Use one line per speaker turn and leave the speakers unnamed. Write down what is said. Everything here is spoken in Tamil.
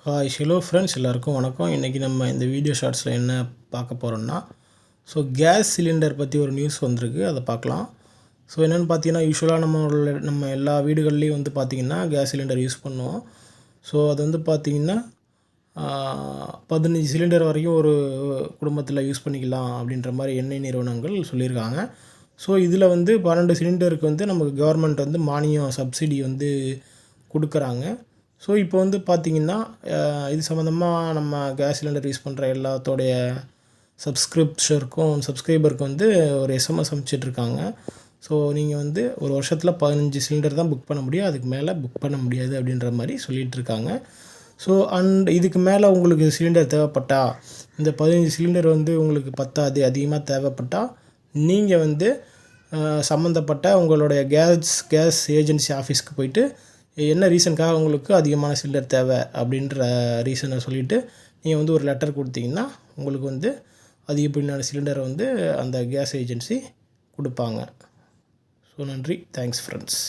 ஹாய் ஹலோ ஃப்ரெண்ட்ஸ், எல்லாருக்கும் வணக்கம். இன்றைக்கி நம்ம இந்த வீடியோ ஷார்ட்ஸில் என்ன பார்க்க போகிறோம்னா, கேஸ் சிலிண்டர் பற்றி ஒரு நியூஸ் வந்திருக்கு, அதை பார்க்கலாம். என்னென்னு பார்த்தீங்கன்னா, யூஸ்வலாக நம்ம எல்லா வீடுகள்லேயும் பார்த்திங்கன்னா கேஸ் சிலிண்டர் யூஸ் பண்ணுவோம். அது பார்த்திங்கன்னா 15 சிலிண்டர் வரைக்கும் ஒரு குடும்பத்தில் யூஸ் பண்ணிக்கலாம் அப்படின்ற மாதிரி எண்ணெய் நிறுவனங்கள் சொல்லியிருக்காங்க. இதில் 12 சிலிண்டருக்கு நமக்கு கவர்மெண்ட் மானியம் சப்சிடி கொடுக்குறாங்க. இப்போ பார்த்திங்கன்னா இது சம்மந்தமாக நம்ம கேஸ் சிலிண்டர் யூஸ் பண்ணுற எல்லாத்தோடைய சப்ஸ்கிரைபருக்கும் ஒரு எஸ்எம்எஸ் அனுப்பிச்சிட்ருக்காங்க. நீங்கள் ஒரு வருஷத்தில் 15 சிலிண்டர் தான் புக் பண்ண முடியும், அதுக்கு மேலே புக் பண்ண முடியாது அப்படின்ற மாதிரி சொல்லிகிட்ருக்காங்க. இதுக்கு மேலே உங்களுக்கு சிலிண்டர் தேவைப்பட்டா, இந்த 15 சிலிண்டர் உங்களுக்கு பத்தாது, அதிகமாக தேவைப்பட்டால் நீங்கள் சம்மந்தப்பட்ட உங்களுடைய கேஸ் ஏஜென்சி ஆஃபீஸ்க்கு போயிட்டு என்ன ரீசனுக்காக உங்களுக்கு அதிகமான சிலிண்டர் தேவை அப்படின்ற ரீசனை சொல்லிவிட்டு நீங்கள் ஒரு லெட்டர் கொடுத்தீங்கன்னா உங்களுக்கு அதிகப்படியான சிலிண்டரை அந்த கேஸ் ஏஜென்சி கொடுப்பாங்க. நன்றி. Thanks friends.